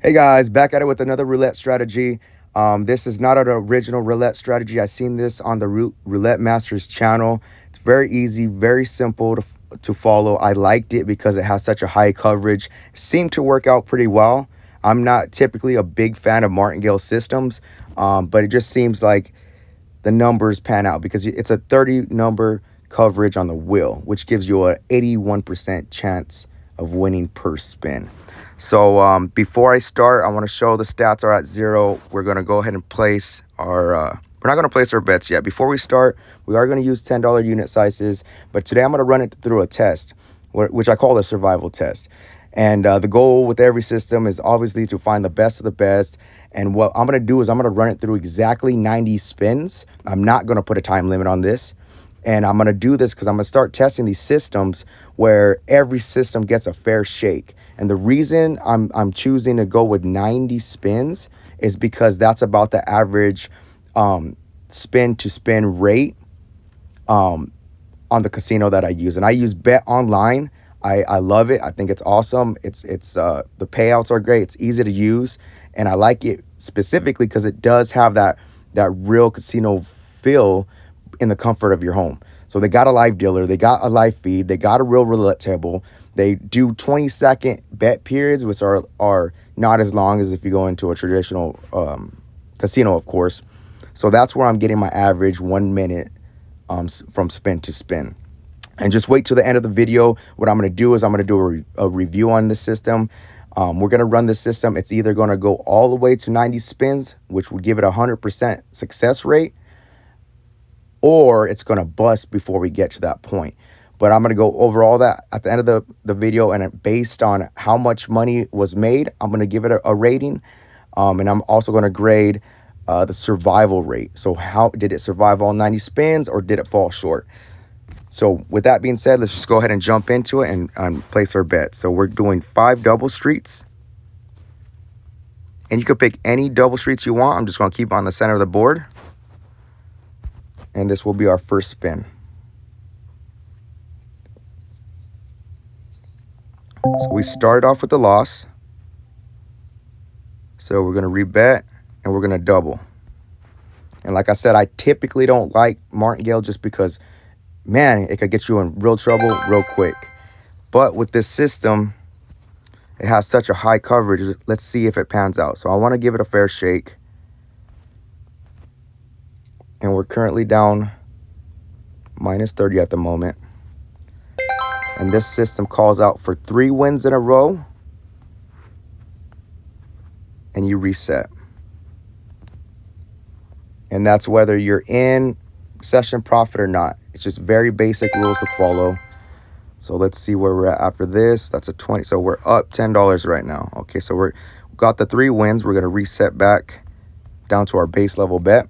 Hey guys, back at it with another roulette strategy. This is not an original roulette strategy. I seen this on the Roulette Masters channel. It's very easy, very simple to follow. I liked it because it has such a high coverage. Seemed to work out pretty well. I'm not typically a big fan of Martingale systems, but it just seems like the numbers pan out because it's a 30 number coverage on the wheel, which gives you a 81% chance of winning per spin. So before I start, I want to show the stats are at 0. We're going to go ahead and place our, we're not going to place our bets yet. Before we start, we are going to use $10 unit sizes, but today I'm going to run it through a test, which I call a survival test. And the goal with every system is obviously to find the best of the best. And what I'm going to do is I'm going to run it through exactly 90 spins. I'm not going to put a time limit on this. And I'm going to do this because I'm going to start testing these systems where every system gets a fair shake. And the reason I'm choosing to go with 90 spins is because that's about the average spin to spin rate on the casino that I use. And I use Bet Online. I love it. I think it's awesome. It's the payouts are great. It's easy to use, and I like it specifically because it does have that real casino feel in the comfort of your home. So they got a live dealer, they got a live feed, they got a real roulette table. They do 20-second bet periods, which are not as long as if you go into a traditional casino, of course. So that's where I'm getting my average 1 minute from spin to spin. And just wait till the end of the video. What I'm going to do is I'm going to do a review on this system. We're going to run this system. It's either going to go all the way to 90 spins, which would give it a 100% success rate, or it's going to bust before we get to that point. But I'm going to go over all that at the end of the video, and based on how much money was made, I'm going to give it a rating. And I'm also going to grade the survival rate. So how did it survive all 90 spins, or did it fall short? So with that being said, let's just go ahead and jump into it and place our bet. So we're doing 5 double streets. And you can pick any double streets you want. I'm just going to keep on the center of the board. And this will be our first spin. So we started off with the loss. So we're going to rebet and we're going to double. And like I said, I typically don't like Martingale just because, man, it could get you in real trouble real quick. But with this system, it has such a high coverage. Let's see if it pans out. So I want to give it a fair shake. And we're currently down minus 30 at the moment. And this system calls out for 3 wins in a row. And you reset. And that's whether you're in session profit or not. It's just very basic rules to follow. So let's see where we're at after this. That's a 20. So we're up $10 right now. Okay, so we've got the 3 wins. We're going to reset back down to our base level bet.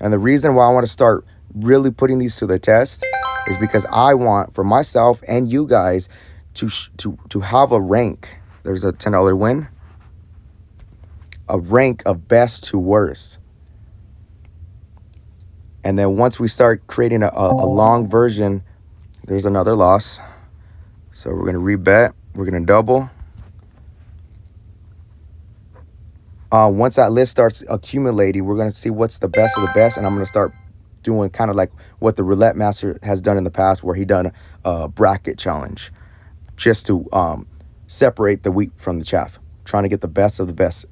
And the reason why I want to start really putting these to the test is because I want, for myself and you guys, to have a rank. There's a $10 win. A rank of best to worst. And then once we start creating a long version, there's another loss. So we're going to rebet. We're going to double. Once that list starts accumulating, we're going to see what's the best of the best. And I'm going to start doing kind of like what the Roulette Master has done in the past, where he done a bracket challenge just to separate the wheat from the chaff, trying to get the best of the best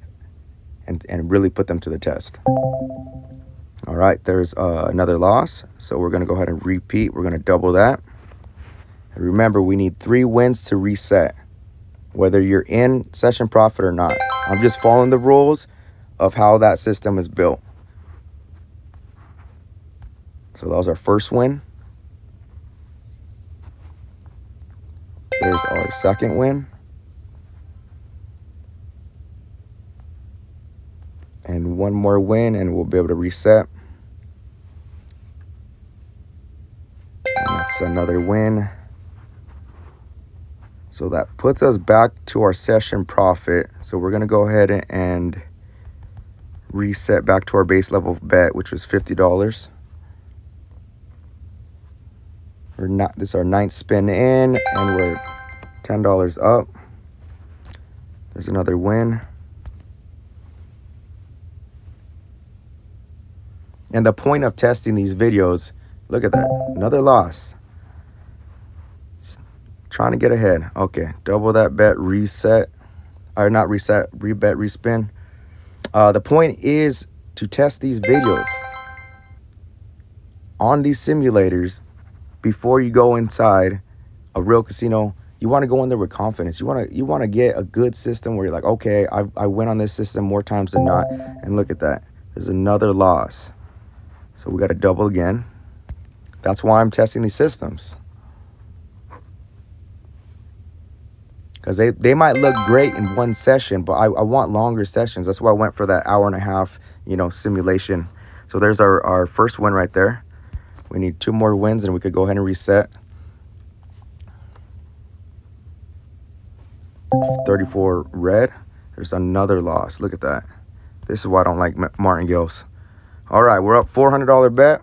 and really put them to the test. All right, there's another loss. So we're going to go ahead and repeat. We're going to double that. And remember, we need 3 wins to reset, whether you're in session profit or not. I'm just following the rules of how that system is built. So that was our first win. There's our second win. And one more win and we'll be able to reset. And that's another win. So that puts us back to our session profit. So we're going to go ahead and reset back to our base level bet, which was $50. This is our 9th spin in, and we're $10 up. There's another win. And the point of testing these videos, look at that, another loss. Trying to get ahead. Okay, double that bet, reset. Or not reset, rebet, respin. The point is to test these videos on these simulators before you go inside a real casino. You want to go in there with confidence. You want to get a good system where you're like, okay, I went on this system more times than not. And look at that. There's another loss. So we got to double again. That's why I'm testing these systems. Because they might look great in one session, but I want longer sessions. That's why I went for that 1.5 hour, simulation. So there's our first win right there. We need 2 more wins and we could go ahead and reset. 34 red. There's another loss. Look at that. This is why I don't like Martingales. All right, we're up $400 bet.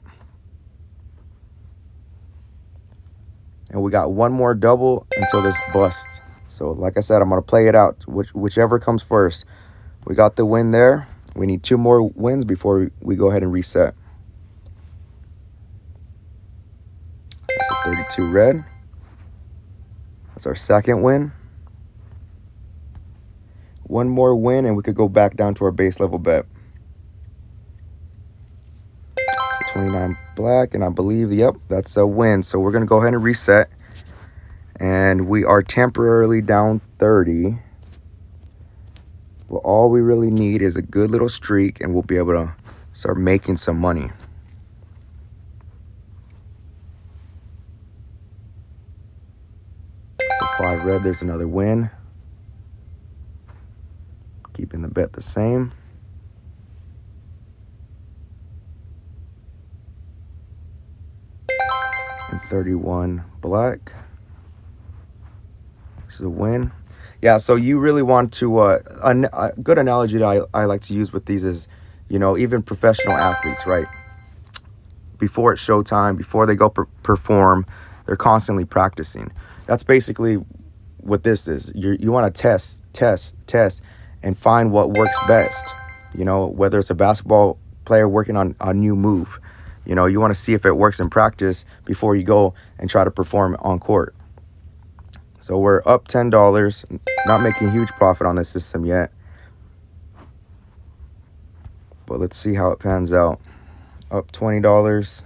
And we got 1 more double until this busts. So like I said, I'm going to play it out, whichever comes first. We got the win there. We need 2 more wins before we go ahead and reset. That's a 32 red. That's our second win. 1 more win and we could go back down to our base level bet. So 29 black, and I believe, yep, that's a win. So we're going to go ahead and reset. And we are temporarily down 30. Well, all we really need is a good little streak and we'll be able to start making some money. So 5 red, there's another win. Keeping the bet the same. And 31 black. This is a win. Yeah, so you really want to, a good analogy that I like to use with these is, even professional athletes, right? Before it's showtime, before they go perform, they're constantly practicing. That's basically what this is. You want to test, and find what works best. Whether it's a basketball player working on a new move. You want to see if it works in practice before you go and try to perform on court. So we're up $10, not making a huge profit on this system yet. But let's see how it pans out. Up $20.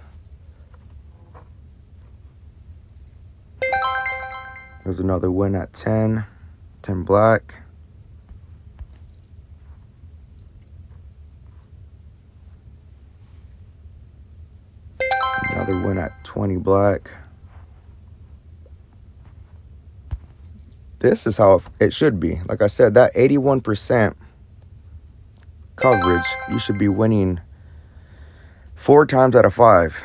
There's another win at 10 black. Another win at 20 black. This is how it should be. Like I said, that 81% coverage, you should be winning 4 times out of 5.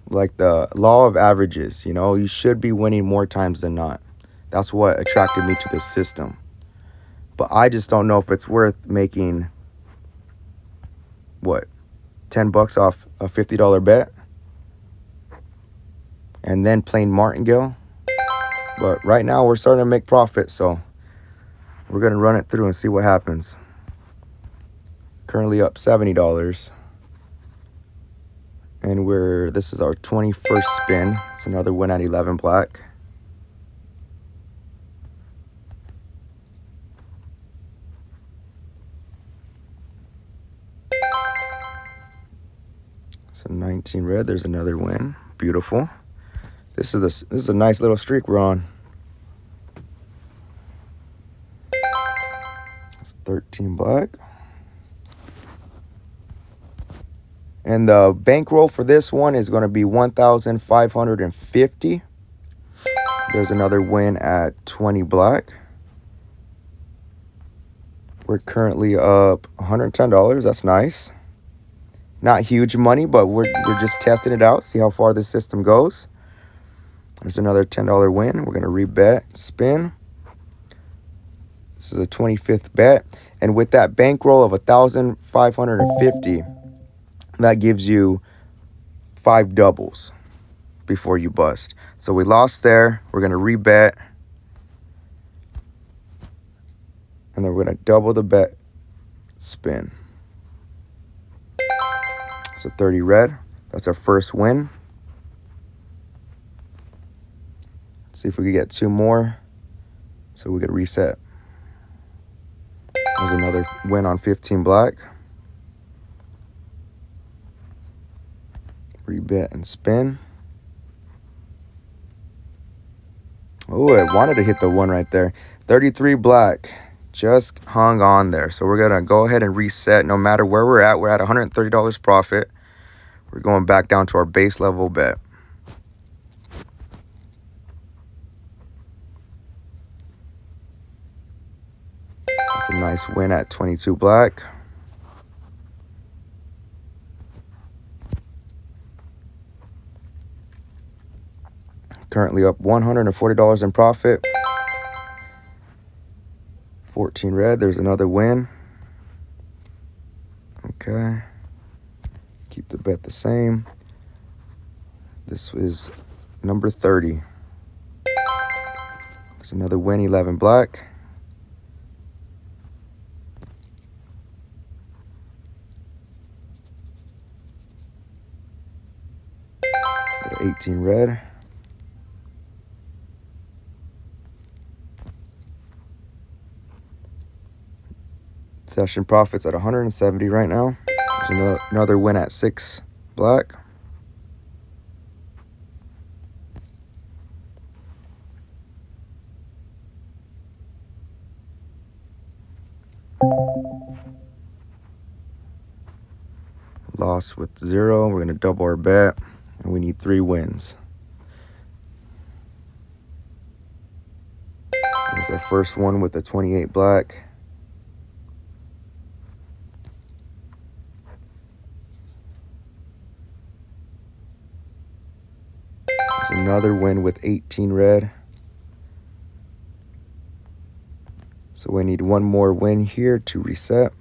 Like the law of averages, you should be winning more times than not. That's what attracted me to this system. But I just don't know if it's worth making, what, $10 off a $50 bet and then playing Martingale. But right now we're starting to make profit, so we're going to run it through and see what happens. Currently up $70. And this is our 21st spin. It's another win at 11 black. So 19 red, there's another win. Beautiful. This is a nice little streak we're on. 13 black. And the bankroll for this one is going to be 1,550. There's another win at 20 black. We're currently up $110. That's nice. Not huge money, but we're just testing it out, see how far the system goes. There's another $10 win. We're going to rebet, spin. This is a 25th bet. And with that bankroll of 1,550, that gives you 5 doubles before you bust. So we lost there. We're going to rebet. And then we're going to double the bet, spin. So 30 red. That's our first win. Let's see if we can get 2 more so we could reset. There's another win on 15 black. Rebet and spin. Oh, I wanted to hit the 1 right there. 33 black. Just hung on there. So we're going to go ahead and reset. No matter where we're at $130 profit. We're going back down to our base level bet. That's a nice win at 22 black. Currently up $140 in profit. 14 red. There's another win. Okay. Keep the bet the same. This is number 30. There's another win, 11 black. Got 18 red. Session profits at 170 right now. There's another win at 6 black. Loss with 0. We're going to double our bet, and we need 3 wins. There's our first one with the 28 black. There's another win with 18 red. So we need 1 more win here to reset.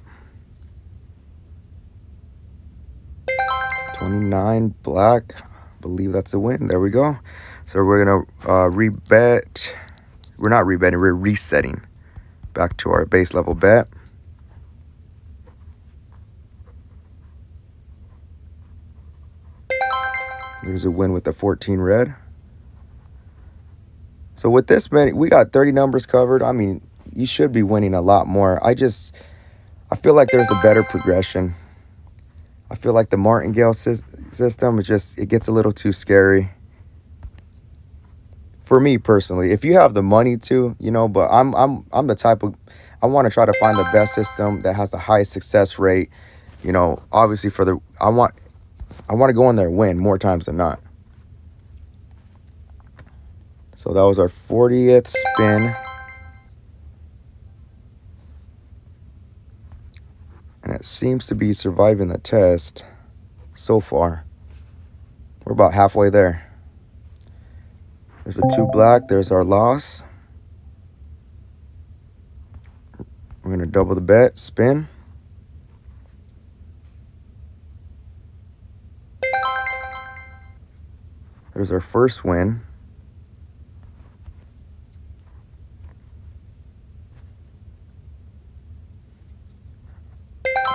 29 black. I believe that's a win. There we go. So we're going to rebet. We're not rebetting. We're resetting back to our base level bet. There's a win with the 14 red. So with this many, we got 30 numbers covered. I mean, you should be winning a lot more. I feel like there's a better progression. I feel like the Martingale system is it gets a little too scary. For me personally, if you have the money to, but I'm the type of, I want to try to find the best system that has the highest success rate. Obviously I want to go in there and win more times than not. So that was our 40th spin. And it seems to be surviving the test so far. We're about halfway there. There's a 2 black. There's our loss. We're going to double the bet, spin. There's our first win.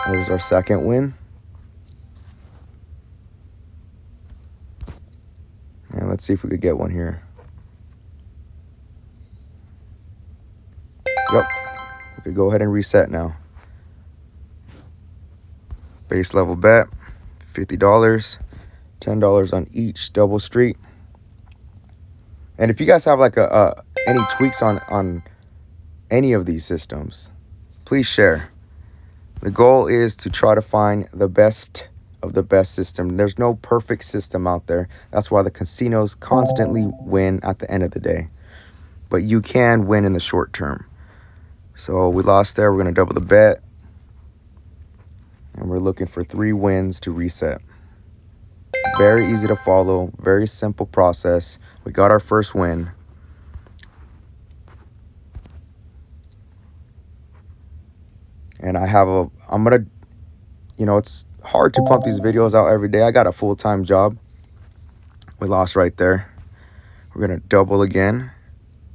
There's our second win. And let's see if we could get one here. Yep. We could go ahead and reset now. Base level bet, $50, $10 on each double street. And if you guys have like any tweaks on any of these systems, please share. The goal is to try to find the best of the best system. There's no perfect system out there. That's why the casinos constantly win at the end of the day. But you can win in the short term. So we lost there. We're going to double the bet. And we're looking for 3 wins to reset. Very easy to follow. Very simple process. We got our first win. And I'm going to, it's hard to pump these videos out every day. I got a full-time job. We lost right there. We're going to double again.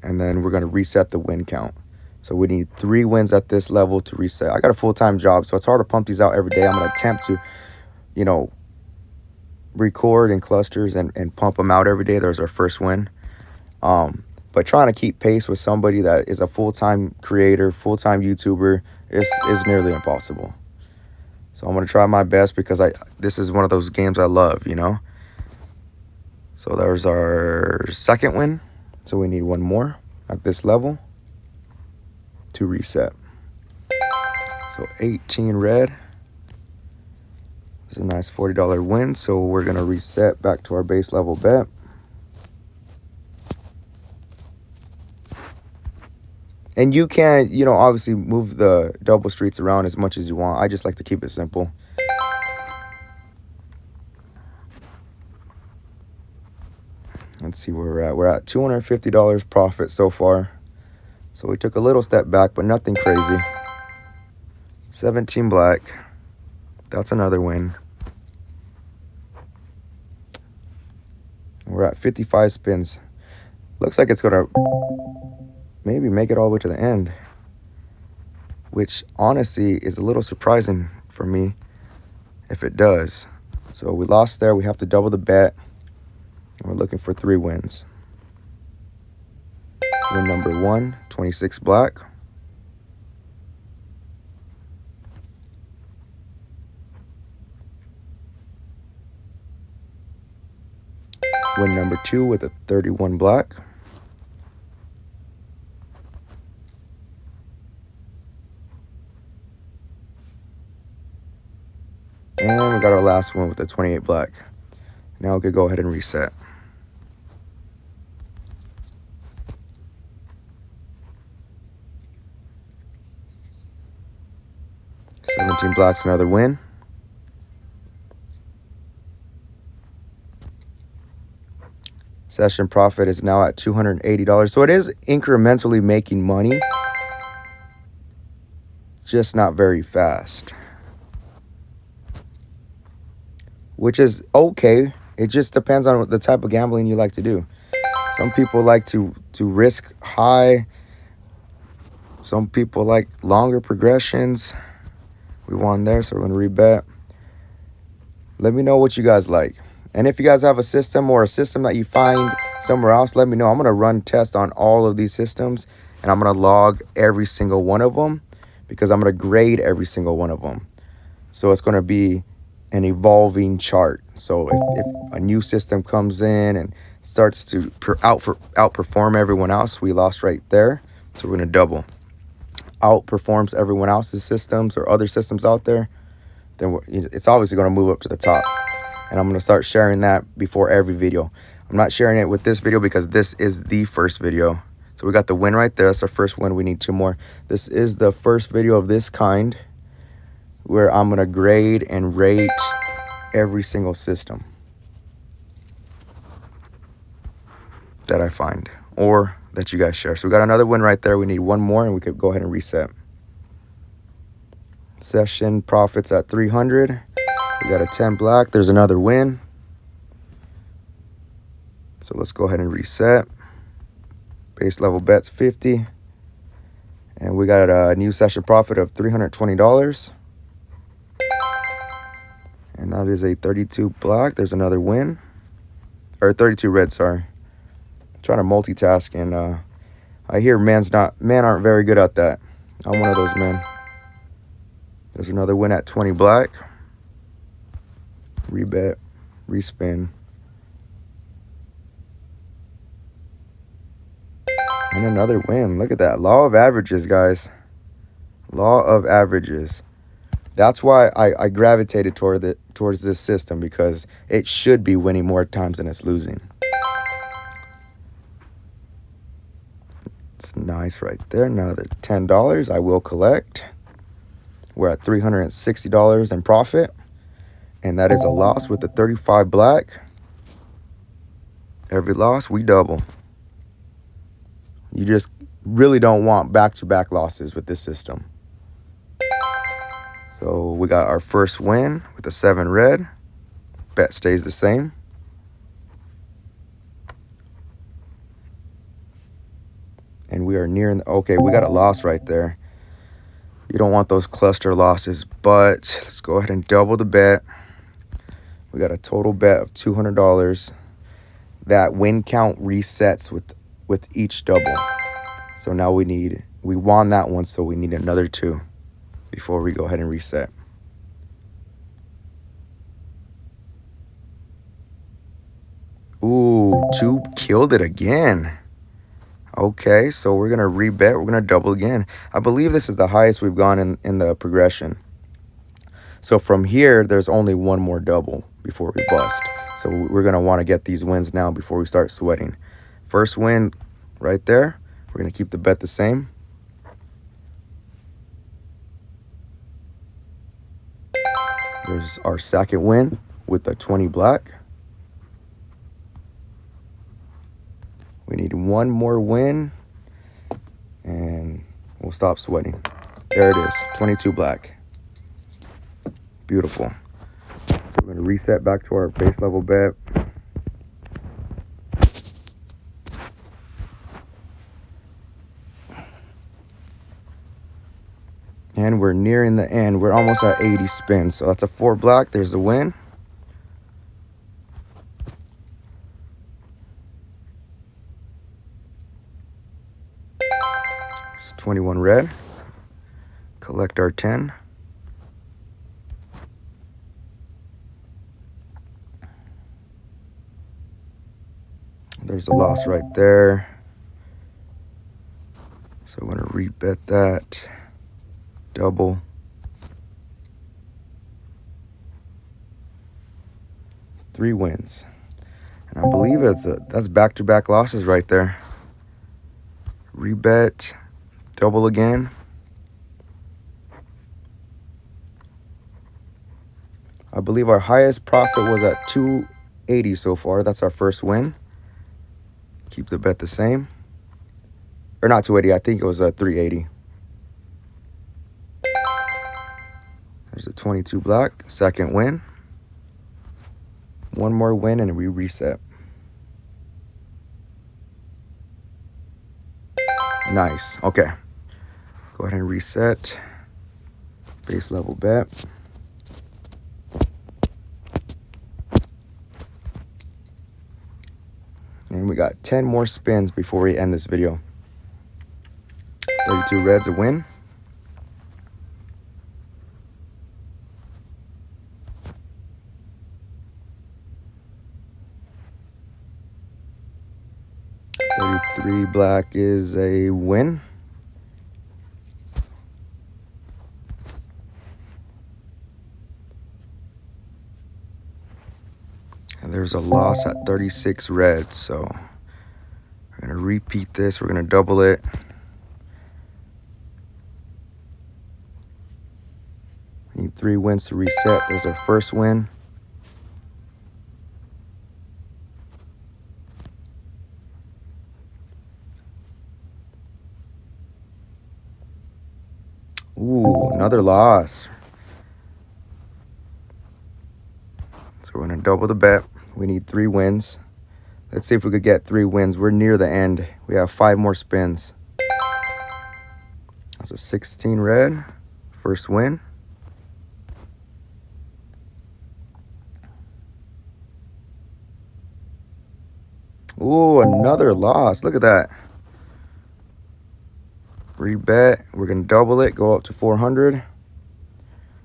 And then we're going to reset the win count So we need 3 wins at this level to reset. I got a full-time job, so it's hard to pump these out every day. I'm going to attempt to, you know, record in clusters and pump them out every day. There's our first win. But trying to keep pace with somebody that is a full-time creator, full-time YouTuber is nearly impossible. So I'm going to try my best because this is one of those games I love, you know. So there's our second win. So we need 1 more at this level to reset. So 18 red. It's a nice $40 win. So we're going to reset back to our base level bet. And you can, you know, obviously move the double streets around as much as you want. I just like to keep it simple. Let's see where we're at. We're at $250 profit so far. So we took a little step back, but nothing crazy. 17 black. That's another win. We're at 55 spins. Looks like it's going to maybe make it all the way to the end, which honestly is a little surprising for me if it does. So we lost there. We have to double the bet. And we're looking for 3 wins. Win number 1, 26 black. Win number 2 with a 31 black. And we got our last one with a 28 black. Now we could go ahead and reset. $17 black's another win. Session profit is now at $280. So it is incrementally making money, just not very fast. Which is okay. It just depends on the type of gambling you like to do. Some people like to risk high. Some people like longer progressions. We won there, so we're going to rebet. Let me know what you guys like. And if you guys have a system or a system that you find somewhere else, let me know. I'm going to run tests on all of these systems, and I'm going to log every single one of them because I'm going to grade every single one of them. So it's going to be an evolving chart. So if a new system comes in and starts to outperform everyone else, we lost right there. So we're going to double. Outperforms everyone else's systems or other systems out there, then it's obviously going to move up to the top. And I'm going to start sharing that before every video. I'm not sharing it with this video because this is the first video. So we got the win right there. That's our first win. We need 2 more. This is the first video of this kind where I'm going to grade and rate every single system that I find or that you guys share. So we got another win right there. We need 1 more and we could go ahead and reset. Session profits at 300. We got a 10 black. There's another win. So let's go ahead and reset. Base level bets 50. And we got a new session profit of $320. And that is a 32 black. There's another win. Or 32 red, sorry. I'm trying to multitask, and I hear men aren't very good at that. I'm one of those men. There's another win at 20 black. Rebet, respin. And another win. Look at that. Law of averages, guys. Law of averages. That's why I gravitated towards this system, because it should be winning more times than it's losing. It's nice right there. Another $10 I will collect. We're at $360 in profit. And that is a loss with the 35 black. Every loss, we double. You just really don't want back-to-back losses with this system. So we got our first win with a 7 red. Bet stays the same. And we are nearing the, okay, we got a loss right there. You don't want those cluster losses, but let's go ahead and double the bet. We got a total bet of $200. That win count resets with each double. So now we won that one, so we need another 2 before we go ahead and reset. Ooh, 2 killed it again. Okay, so we're gonna rebet. We're gonna double again. I believe this is the highest we've gone in the progression. So from here, there's only one more double before we bust. So we're gonna want to get these wins now before we start sweating. First win right there. We're gonna keep the bet the same. There's our second win with the 20 black. We need one more win and we'll stop sweating. There it is, 22 black. Beautiful. So we're gonna reset back to our base level bet. And we're nearing the end. We're almost at 80 spins. So that's a 4 black. There's a win. It's 21 red. Collect our 10. There's a loss right there. So I'm gonna rebet that. Double. Three wins. And I believe that's back-to-back losses right there. Rebet. Double again. I believe our highest profit was at 280 so far. That's our first win. Keep the bet the same. Or not 280, I think it was 380. There's a 22 black, second win. One more win and we reset. Nice, okay. Go ahead and reset. Base level bet. And we got 10 more spins before we end this video. 32 reds a win. $33 black is a win. And there's a loss at 36 reds, so we're gonna repeat this. We're gonna double it. We need 3 wins to reset. There's our first win. Ooh, another loss. So we're gonna double the bet. We need 3 wins. Let's see if we could get 3 wins. We're near the end. We have 5 more spins. That's a 16 red. First win. Ooh, another loss. Look at that. Rebet. We're gonna double it. Go up to 400.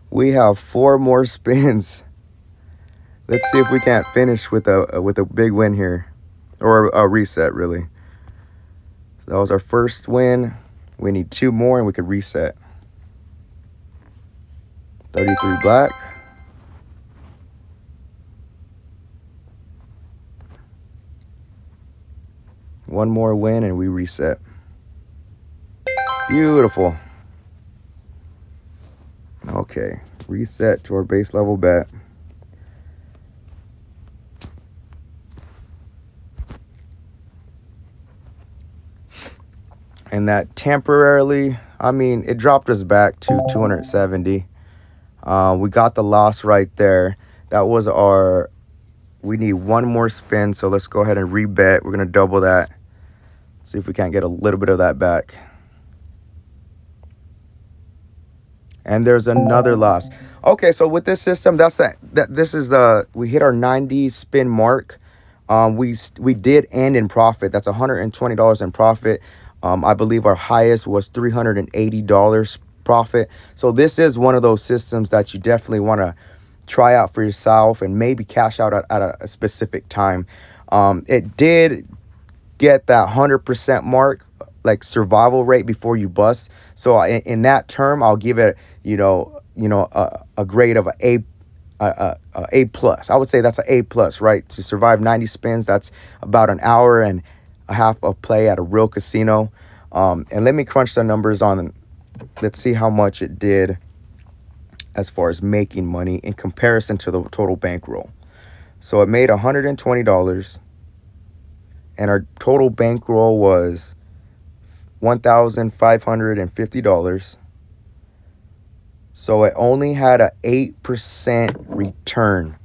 We have 4 more spins. Let's see if we can't finish with a big win here, or a reset really. So that was our first win. We need 2 more and we could reset. 33 black. One more win and we reset. Beautiful. Okay, reset to our base level bet. And that temporarily, I mean, it dropped us back to 270. We got the loss right there. That was we need 1 more spin, so let's go ahead and rebet. We're gonna double that. See if we can't get a little bit of that back. And there's another loss. Okay, so with this system, this is we hit our 90 spin mark. We did end in profit. That's $120 in profit. I believe our highest was $380 profit. So this is one of those systems that you definitely want to try out for yourself and maybe cash out at a specific time. It did get that 100% mark, like survival rate before you bust. So in that term, I'll give it, a grade of A plus. I would say that's an A plus, right? To survive 90 spins, that's about an hour and a half of play at a real casino. And let me crunch the numbers on. Let's see how much it did as far as making money in comparison to the total bankroll. So it made $120. And our total bankroll was $1,550. So it only had an 8% return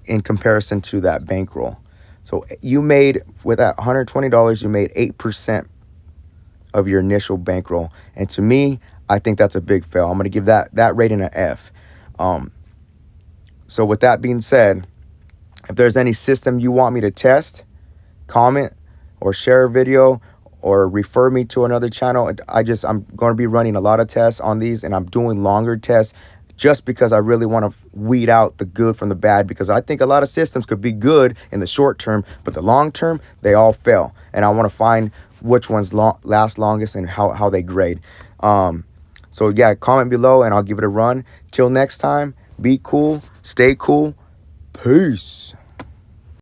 in comparison to that bankroll. So you made, with that $120, you made 8% of your initial bankroll. And to me, I think that's a big fail. I'm going to give that rating an F. So with that being said, if there's any system you want me to test, comment or share a video or refer me to another channel. I'm going to be running a lot of tests on these, and I'm doing longer tests just because I really want to weed out the good from the bad, because I think a lot of systems could be good in the short term, but the long term, they all fail. And I want to find which ones last longest and how they grade. So yeah, comment below and I'll give it a run. Till next time, be cool, stay cool. Peace.